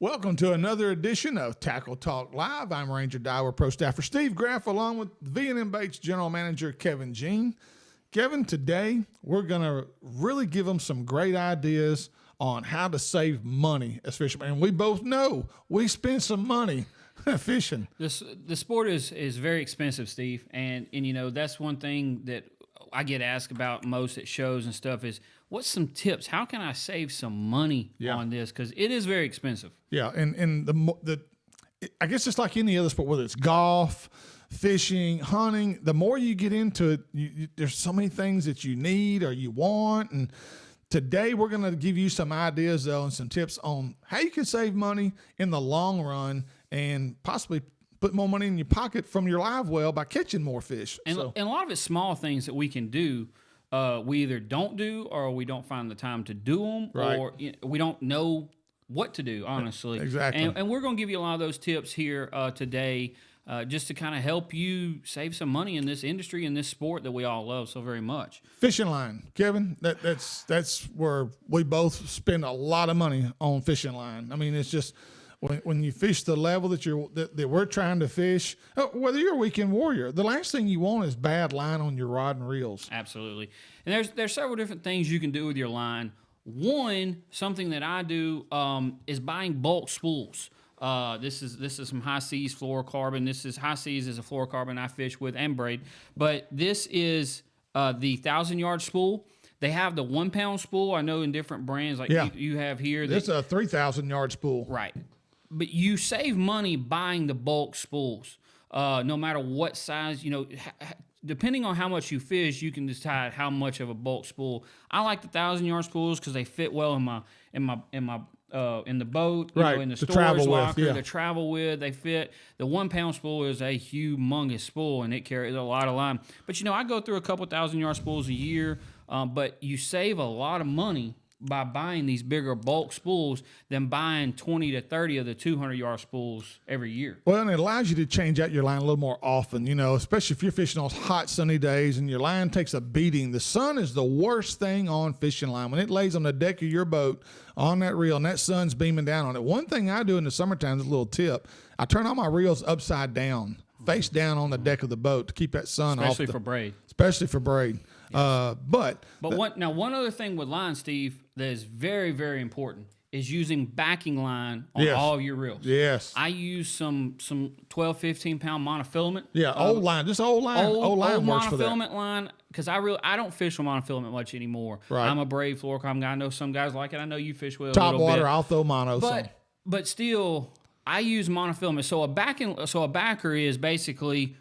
Welcome to another edition of Tackle Talk Live. I'm Ranger Daiwa Pro Staffer Steve Graff, along with V&M Baits General Manager Kevin Jean. Kevin, today we're going to really give them some great ideas on how to save money as fishermen. And we both know we spend some money fishing. The sport is very expensive, Steve, and you know that's one thing that I get asked about most at shows and stuff is what's some tips? How can I save some money on this? Because it is very expensive. Yeah, and I guess it's like any other sport, whether it's golf, fishing, hunting. The more you get into it, there's so many things that you need or you want. And today we're going to give you some ideas, though, and some tips on how you can save money in the long run and possibly put more money in your pocket from your live well by catching more fish. And a lot of it's small things that we can do. We either don't do or we don't find the time to do them, right, or we don't know what to do, honestly. Exactly. And we're going to give you a lot of those tips here today just to kind of help you save some money in this industry and this sport that we all love so very much. Fishing line, Kevin, that's where we both spend a lot of money on fishing line. I mean, it's just when you fish the level that we're trying to fish, whether you're a weekend warrior, the last thing you want is bad line on your rod and reels. Absolutely. And there's several different things you can do with your line. One, something that I do is buying bulk spools. This is some High Seas fluorocarbon. High Seas is a fluorocarbon I fish with and braid. But this is the 1,000-yard spool. They have the 1 pound spool. I know in different brands like you have here. This is a 3,000-yard spool. Right. But you save money buying the bulk spools. No matter what size, depending on how much you fish, you can decide how much of a bulk spool. I like the 1,000-yard spools because they fit well in the boat, right, in the to storage travel locker, with, to travel with. They fit. The 1 pound spool is a humongous spool, and it carries a lot of line. But I go through a couple 1,000-yard spools a year. But you save a lot of money by buying these bigger bulk spools than buying 20 to 30 of the 200-yard spools every year. Well, and it allows you to change out your line a little more often, especially if you're fishing on hot, sunny days and your line takes a beating. The sun is the worst thing on fishing line. When it lays on the deck of your boat on that reel and that sun's beaming down on it, one thing I do in the summertime is a little tip. I turn all my reels upside down, face down on the deck of the boat to keep that sun off. Especially for braid. Especially for braid. Yes. One other thing with line, Steve, that is very, very important is using backing line on all of your reels. Yes. I use some 12, 15 pound monofilament. Yeah, old line. Just old line. Old line works for that. Monofilament line, because I don't fish with monofilament much anymore. Right. I'm a braid fluorocarbon guy. I know some guys like it. I know you fish with it Top a little water, bit. I'll throw mono. But still, I use monofilament. So a backer is basically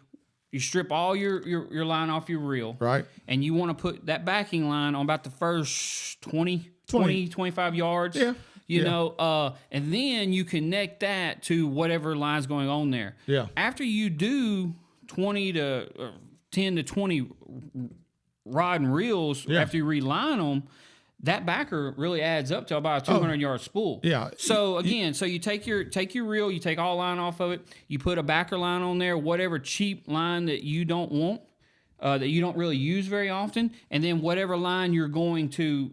you strip all your line off your reel. Right. And you want to put that backing line on about the first 20, 25 yards. Yeah. And then you connect that to whatever line's going on there. Yeah. After you do 10 to 20 rod and reels, after you reline them, that backer really adds up to about a 200-yard spool. Yeah. So again, you take your reel, you take all line off of it, you put a backer line on there, whatever cheap line that you don't want, that you don't really use very often, and then whatever line you're going to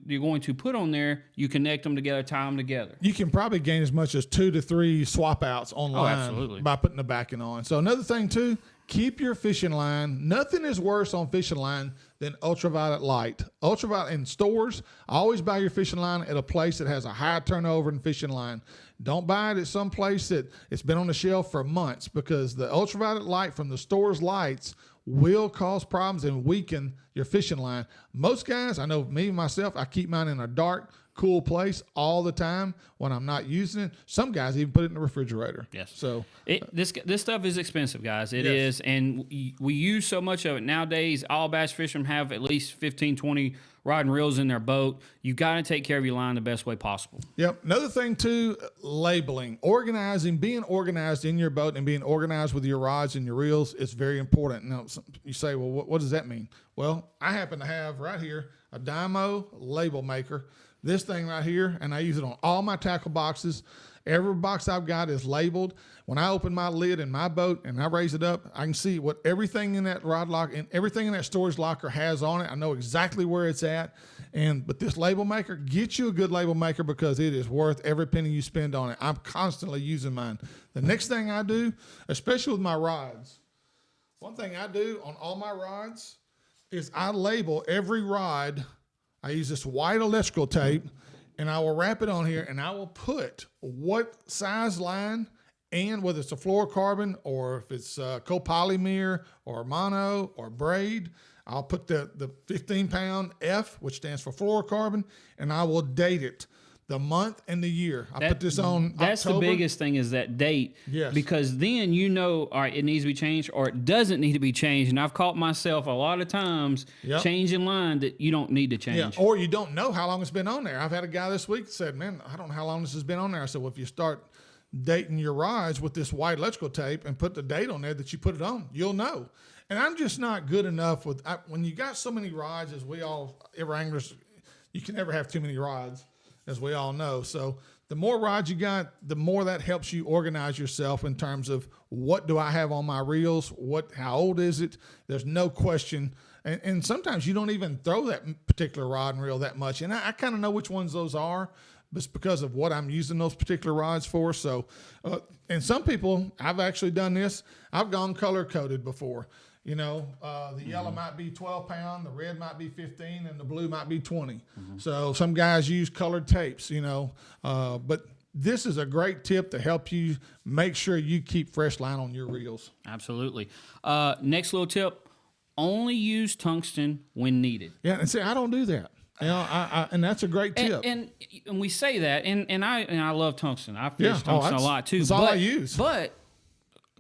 put on there, you connect them together, tie them together. You can probably gain as much as 2 to 3 swap outs on line by putting the backing on. So another thing too, keep your fishing line. Nothing is worse on fishing line than ultraviolet light. Ultraviolet in stores, always buy your fishing line at a place that has a high turnover in fishing line. Don't buy it at some place that it's been on the shelf for months, because the ultraviolet light from the store's lights will cause problems and weaken your fishing line. Most guys, I know me, myself, I keep mine in a dark, cool place all the time when I'm not using it. Some guys even put it in the refrigerator. Yes. So this stuff is expensive, guys. It is, and we use so much of it nowadays. All bass fishermen have at least 15, 20 rod and reels in their boat. You got to take care of your line the best way possible. Yep. Another thing too, labeling, organizing, being organized in your boat and being organized with your rods and your reels is very important. Now you say, well, what does that mean? Well, I happen to have right here a Dymo label maker this thing right here, and I use it on all my tackle boxes. Every box I've got is labeled. When I open my lid in my boat and I raise it up, I can see what everything in that rod lock and everything in that storage locker has on it. I know exactly where it's at. But this label maker, get you a good label maker because it is worth every penny you spend on it. I'm constantly using mine. The next thing I do, especially with my rods, one thing I do on all my rods is I label every rod. I use this white electrical tape, and I will wrap it on here, and I will put what size line and whether it's a fluorocarbon or if it's copolymer or mono or braid. I'll put the 15-pound F, which stands for fluorocarbon, and I will date it, the month and the year. I put this on That's October. the biggest thing is that date. Yes. Because then you know, all right, it needs to be changed or it doesn't need to be changed. And I've caught myself a lot of times changing line that you don't need to change. Yeah, or you don't know how long it's been on there. I've had a guy this week that said, man, I don't know how long this has been on there. I said, well, if you start dating your rods with this white electrical tape and put the date on there that you put it on, you'll know. And I'm just not good enough with, when you got so many rods, as we all, every anglers, you can never have too many rods, as we all know. So the more rods you got, the more that helps you organize yourself in terms of what do I have on my reels? How old is it? There's no question. And sometimes you don't even throw that particular rod and reel that much. And I kind of know which ones those are, but it's because of what I'm using those particular rods for. So, and some people, I've actually done this. I've gone color coded before. You know, the yellow might be 12 pound, the red might be 15, and the blue might be 20. So some guys use colored tapes, you know, but this is a great tip to help you make sure you keep fresh line on your reels. Absolutely. Next little tip, only use tungsten when needed. Yeah, and see, I don't do that. You know, and that's a great tip. And we say that, and I love tungsten. I fish tungsten a lot too. That's all I use. But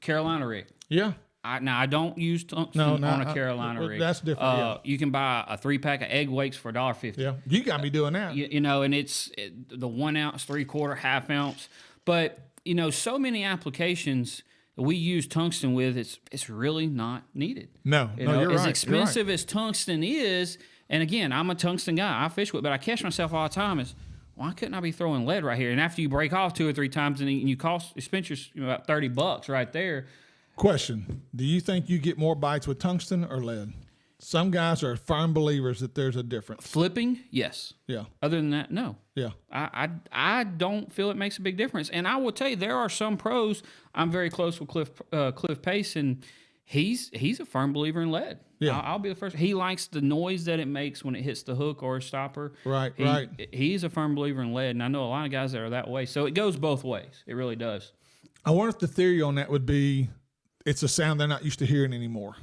Carolina rig. Yeah. I don't use tungsten on a Carolina rig. That's different. You can buy a 3-pack of egg wakes for $1.50. Yeah, you got me doing that. You know, and it's the 1 ounce, 3/4, ½ ounce. But you know, so many applications we use tungsten with, it's really not needed. No, you're right. As expensive as tungsten is, and again, I'm a tungsten guy. I fish with, but I catch myself all the time is, why couldn't I be throwing lead right here? And after you break off 2 or 3 times, and you spend about $30 right there. Question: do you think you get more bites with tungsten or lead? Some guys are firm believers that there's a difference. Flipping, yes. Yeah. Other than that, no. Yeah. I don't feel it makes a big difference. And I will tell you, there are some pros. I'm very close with Cliff Pace, and he's a firm believer in lead. Yeah. I'll be the first. He likes the noise that it makes when it hits the hook or a stopper. Right. He's a firm believer in lead, and I know a lot of guys that are that way. So it goes both ways. It really does. I wonder if the theory on that would be it's a sound they're not used to hearing anymore.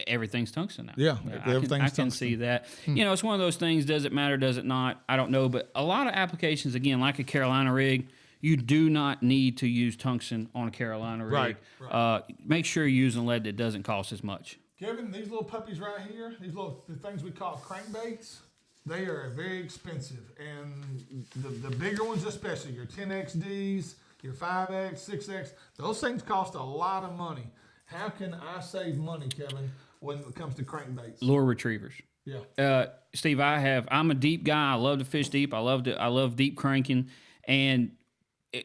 Everything's tungsten now. Yeah, everything's tungsten. I can see that. You know, it's one of those things. Does it matter? Does it not? I don't know. But a lot of applications, again, like a Carolina rig, you do not need to use tungsten on a Carolina rig. Right. Make sure you're using lead that doesn't cost as much. Kevin, these little puppies right here, the things we call crankbaits, they are very expensive. And the bigger ones especially, your 10XDs, your 5X, 6X, those things cost a lot of money. How can I save money, Kevin, when it comes to crankbaits? Lure retrievers. Yeah. Steve, I'm a deep guy. I love to fish deep. I love deep cranking. And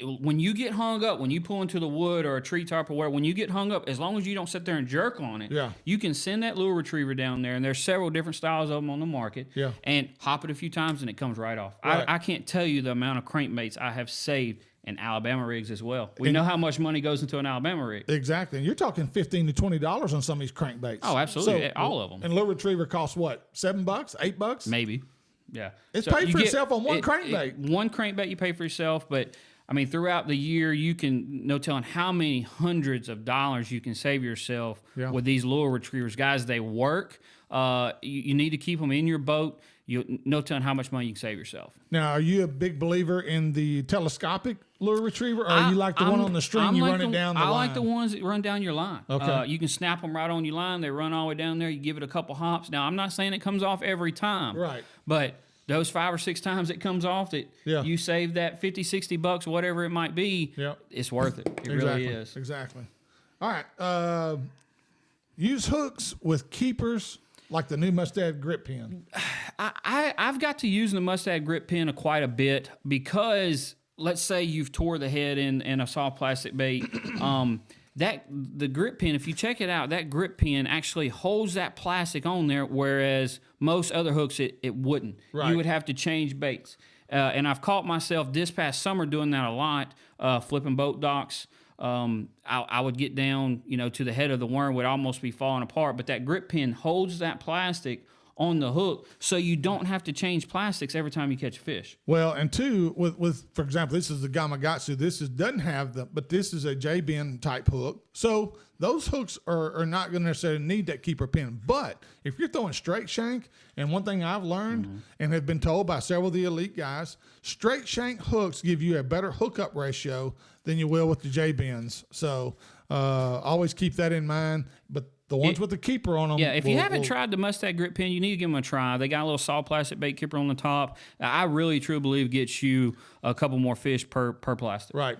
when you get hung up, when you pull into the wood or a tree top or whatever, when you get hung up, as long as you don't sit there and jerk on it, you can send that lure retriever down there, and there's several different styles of them on the market, and hop it a few times, and it comes right off. Right. I can't tell you the amount of crankbaits I have saved in Alabama rigs as well. We know how much money goes into an Alabama rig. Exactly. And you're talking $15 to $20 on some of these crankbaits. Oh, absolutely. So, all of them. And lure retriever costs what? $7, $8? Maybe. Yeah. It's paid for itself on one crankbait. One crankbait you pay for yourself, but I mean, throughout the year, you can no telling how many hundreds of dollars you can save yourself with these lure retrievers. Guys, they work. You need to keep them in your boat. No telling how much money you can save yourself. Now, are you a big believer in the telescopic lure retriever, or you like the one on the string, you run it down the line? I like the ones that run down your line. Okay. You can snap them right on your line. They run all the way down there. You give it a couple hops. Now, I'm not saying it comes off every time. Right. But those 5 or 6 times it comes off, that you save that $50, $60, whatever it might be, it's worth it. It really is. Exactly. All right. Use hooks with keepers like the new Mustad grip pin. I've got to use the Mustad grip pin quite a bit because let's say you've tore the head in a soft plastic bait. The grip pin, if you check it out, that grip pin actually holds that plastic on there, whereas most other hooks it wouldn't. Right. You would have to change baits. And I've caught myself this past summer doing that a lot, flipping boat docks. I would get down, to the head of the worm, would almost be falling apart, but that grip pin holds that plastic on the hook, so you don't have to change plastics every time you catch a fish. Well, and two, with for example, this is the Gamakatsu. Doesn't have but this is a J-bend type hook. So those hooks are not going to necessarily need that keeper pin. But if you're throwing straight shank, and one thing I've learned and have been told by several of the elite guys, straight shank hooks give you a better hookup ratio than you will with the J-bends. So always keep that in mind. But the ones with the keeper on them. Yeah, if you haven't tried the Mustad grip pin, you need to give them a try. They got a little soft plastic bait keeper on the top. I really, truly believe gets you a couple more fish per plastic. Right.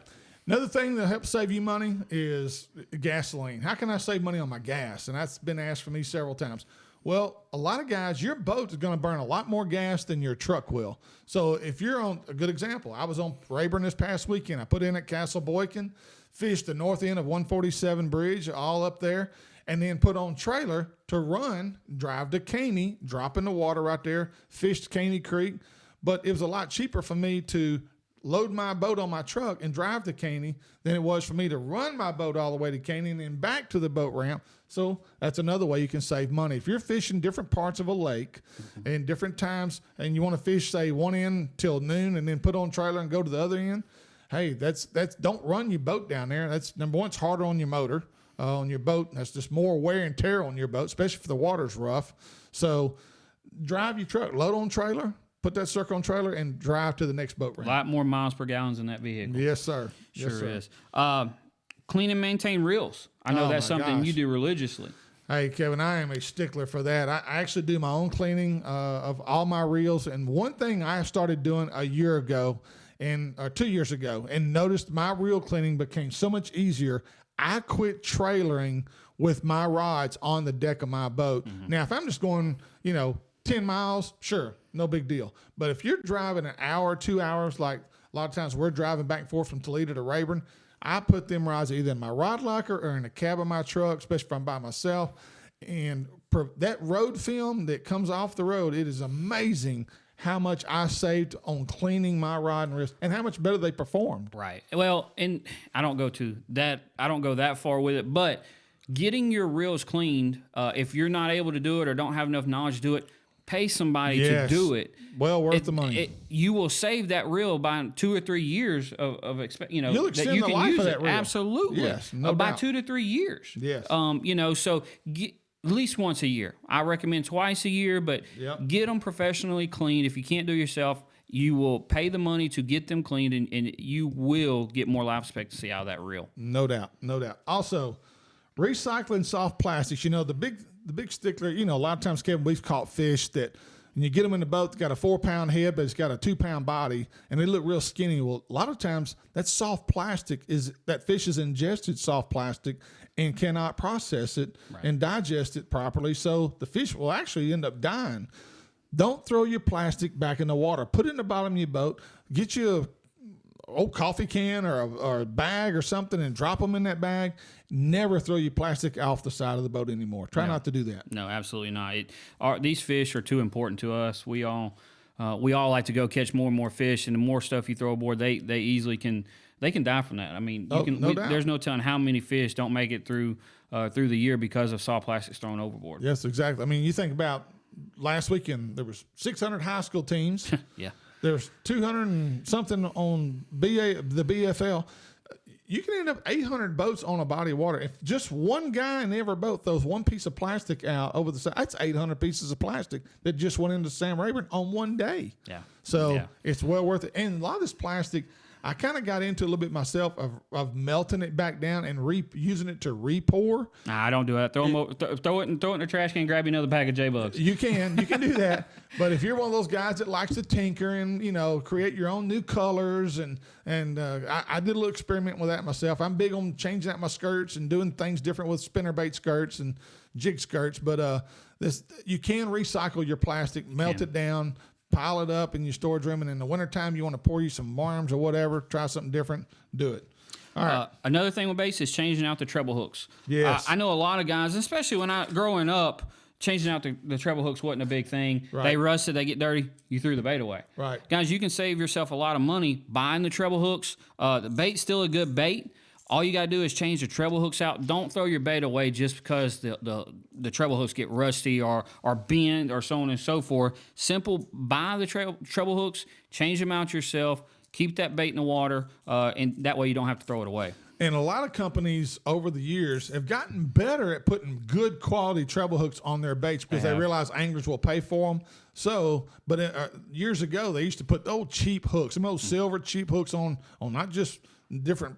Another thing that helps save you money is gasoline. How can I save money on my gas? And that's been asked for me several times. Well, a lot of guys, your boat is going to burn a lot more gas than your truck will. So if you're on a good example, I was on Rayburn this past weekend. I put in at Castle Boykin, fished the north end of 147 Bridge, all up there, and then put on trailer to run, drive to Caney, drop in the water right there, fished Caney Creek. But it was a lot cheaper for me to load my boat on my truck and drive to Caney than it was for me to run my boat all the way to Caney and then back to the boat ramp. So that's another way you can save money. If you're fishing different parts of a lake and different times and you want to fish, say, one end till noon and then put on trailer and go to the other end, hey, that's don't run your boat down there. That's number one, it's harder on your motor. On your boat, that's just more wear and tear on your boat, especially if the water's rough. So drive your truck, load on trailer, put that circle on trailer, and drive to the next boat ramp. A lot more miles per gallon in that vehicle. Yes, sir. Sure yes, sir. is. Clean and maintain reels. I know that's something you do religiously. Hey, Kevin, I am a stickler for that. I actually do my own cleaning of all my reels. And one thing I started doing a year ago or 2 years ago and noticed my reel cleaning became so much easier, I quit trailering with my rods on the deck of my boat. Now, if I'm just going, 10 miles, sure, no big deal. But if you're driving an hour, 2 hours, like a lot of times we're driving back and forth from Toledo to Rayburn, I put them rods either in my rod locker or in the cab of my truck, especially if I'm by myself. And that road film that comes off the road, it is amazing how much I saved on cleaning my rod and wrist and how much better they performed. Right. Well, and I don't go that far with it, but getting your reels cleaned, if you're not able to do it or don't have enough knowledge to do it, pay somebody to do it. Well worth the money. You will save that reel by 2 or 3 years of You'll extend that you the can life use of it. that reel. Absolutely. Yes, no by doubt. 2 to 3 years. Yes. So at least once a year. I recommend twice a year, but get them professionally cleaned. If you can't do it yourself, you will pay the money to get them cleaned, and you will get more life expectancy out of that reel. No doubt. Also, recycling soft plastics. The big stickler. A lot of times, Kevin, we've caught fish that when you get them in the boat, it's got a 4-pound head, but it's got a 2-pound body, and they look real skinny. Well, a lot of times that soft plastic that fish has ingested soft plastic and cannot process it and digest it properly, so the fish will actually end up dying. Don't throw your plastic back in the water. Put it in the bottom of your boat. Get you a old coffee can or a bag or something and drop them in that bag. Never throw your plastic off the side of the boat anymore. Try not to do that. No, absolutely not. These fish are too important to us. We all like to go catch more and more fish, and the more stuff you throw aboard, they easily can die from that. I mean, there's no telling how many fish don't make it through the year because of soft plastics thrown overboard. Yes, exactly. I mean, you think about last weekend, there was 600 high school teams. Yeah. There's 200 and something on the BFL. You can end up 800 boats on a body of water. If just one guy in every boat throws one piece of plastic out over the side, that's 800 pieces of plastic that just went into Sam Rayburn on one day. Yeah. So it's well worth it. And a lot of this plastic, I kind of got into a little bit myself of melting it back down and using it to re-pour. Nah, I don't do that. Throw it in the trash can. Grab you another pack of J-Bugs. You can do that. But if you're one of those guys that likes to tinker and create your own new colors, and I did a little experiment with that myself. I'm big on changing out my skirts and doing things different with spinnerbait skirts and jig skirts. But you can recycle your plastic, melt it down, pile it up in your storage room, and in the wintertime you want to pour you some worms or whatever, try something different, do it. All right. Another thing with baits is changing out the treble hooks. Yes. I know a lot of guys, especially when growing up, changing out the treble hooks wasn't a big thing. Right. They rusted, they get dirty, you threw the bait away. Right. Guys, you can save yourself a lot of money buying the treble hooks. The bait's still a good bait. All you got to do is change the treble hooks out. Don't throw your bait away just because the treble hooks get rusty or bent or so on and so forth. Simple, buy the treble hooks, change them out yourself, keep that bait in the water, and that way you don't have to throw it away. And a lot of companies over the years have gotten better at putting good quality treble hooks on their baits because they realize anglers will pay for them. So, but years ago, they used to put old cheap hooks, some old silver cheap hooks on not just different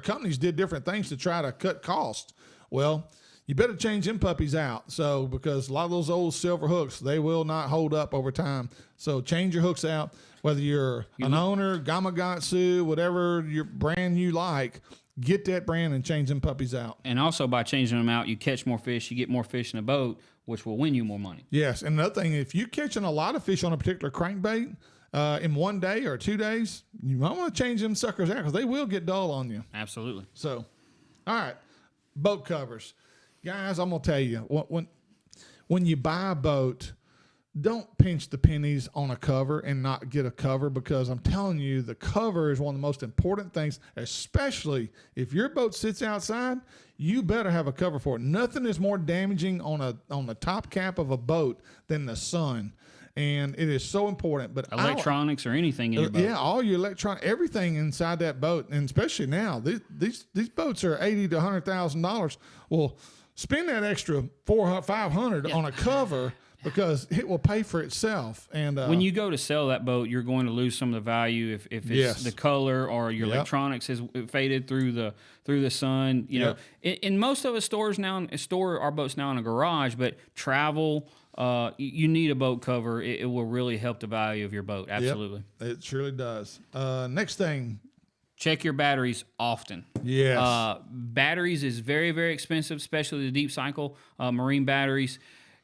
companies did different things to try to cut costs. Well, you better change them puppies out. So, because a lot of those old silver hooks, they will not hold up over time. So change your hooks out, whether you're an owner, Gamakatsu, whatever your brand you like, get that brand and change them puppies out. And also by changing them out, you catch more fish, you get more fish in a boat, which will win you more money. Yes. And another thing, if you're catching a lot of fish on a particular crankbait, in 1 day or 2 days, you might want to change them suckers out because they will get dull on you. Absolutely. So, all right, boat covers. Guys, I'm going to tell you, when you buy a boat, don't pinch the pennies on a cover and not get a cover, because I'm telling you, the cover is one of the most important things, especially if your boat sits outside. You better have a cover for it. Nothing is more damaging on the top cap of a boat than the sun. And it is so important. But electronics or anything in your boat. Yeah, all your everything inside that boat, and especially now, these boats are $80,000 to $100,000. Well, spend that extra $400-500 on a cover, because it will pay for itself. And when you go to sell that boat, you're going to lose some of the value if it's the color or your electronics has faded through the sun. You know, in most of us stores now, store our boats now in a garage, but travel. You need a boat cover. It will really help the value of your boat. Absolutely. Yep, it surely does. Next thing. Check your batteries often. Yes. Batteries is very, very expensive, especially the deep cycle marine batteries.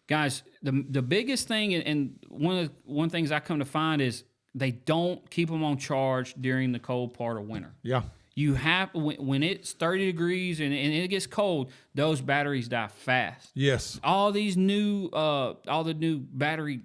Guys, the biggest thing, and one things I come to find is they don't keep them on charge during the cold part of winter. Yeah. You have, when it's 30 degrees and it gets cold, those batteries die fast. Yes. All the new battery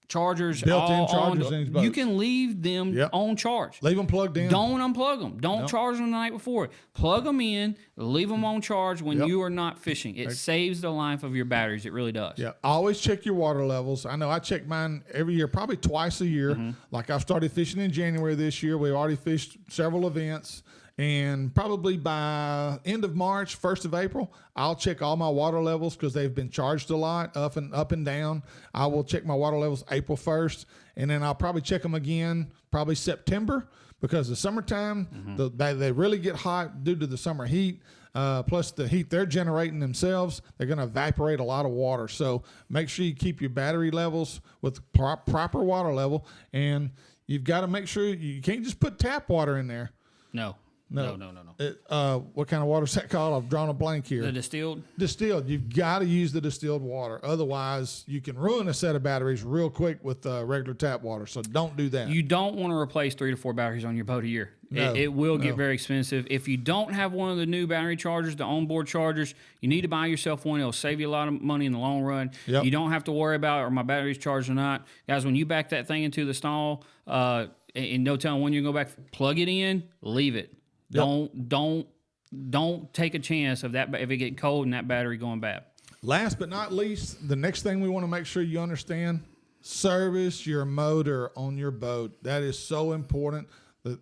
chargers, built-in chargers in these boats. You can leave them on charge. Leave them plugged in. Don't unplug them. Don't charge them the night before. Plug them in. Leave them on charge when you are not fishing. It saves the life of your batteries. It really does. Yeah. Always check your water levels. I know I check mine every year, probably twice a year. Like I've started fishing in January this year. We've already fished several events. And probably by end of March, 1st of April, I'll check all my water levels because they've been charged a lot, up and down. I will check my water levels April 1st, and then I'll probably check them again probably September, because the summertime, they really get hot due to the summer heat. Plus the heat they're generating themselves, they're going to evaporate a lot of water. So make sure you keep your battery levels with proper water level, and you've got to make sure you can't just put tap water in there. No. What kind of water is that called? I've drawn a blank here. The distilled? Distilled. You've got to use the distilled water. Otherwise, you can ruin a set of batteries real quick with regular tap water. So don't do that. You don't want to replace 3 to 4 batteries on your boat a year. No, it will get very expensive. If you don't have one of the new battery chargers, the onboard chargers, you need to buy yourself one. It'll save you a lot of money in the long run. Yep. You don't have to worry about, are my batteries charged or not. Guys, when you back that thing into the stall, and no telling when you go back, plug it in, leave it. Yep. Don't take a chance of that if it get cold and that battery going bad. Last but not least, the next thing we want to make sure you understand: service your motor on your boat. That is so important.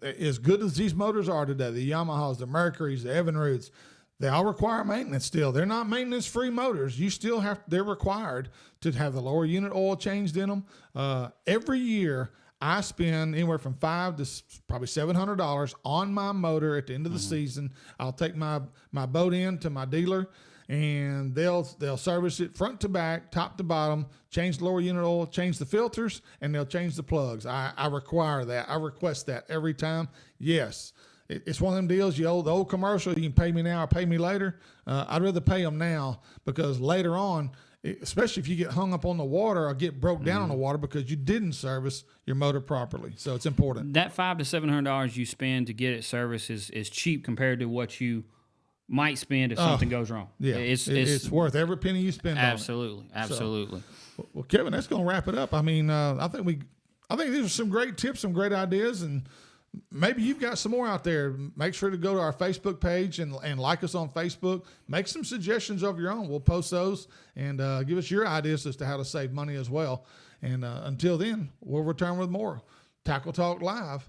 As good as these motors are today, the Yamahas, the Mercuries, the Evinrudes, they all require maintenance still. They're not maintenance-free motors. You still they're required to have the lower unit oil changed in them. Every year, I spend anywhere from $500 to probably $700 on my motor at the end of the season. I'll take my boat in to my dealer, and they'll service it front to back, top to bottom, change the lower unit oil, change the filters, and they'll change the plugs. I require that. I request that every time. Yes. It's one of them deals, the old commercial, you can pay me now or pay me later. I'd rather pay them now, because later on, especially if you get hung up on the water or get broke down on the water because you didn't service your motor properly. So it's important. That $500 to $700 you spend to get it serviced is cheap compared to what you might spend if something goes wrong. Yeah, it's worth every penny you spend. Absolutely, on it. absolutely. So, well, Kevin, that's going to wrap it up. I mean, I think these are some great tips, some great ideas, and maybe you've got some more out there. Make sure to go to our Facebook page and like us on Facebook. Make some suggestions of your own. We'll post those, and give us your ideas as to how to save money as well. And until then, we'll return with more Tackle Talk Live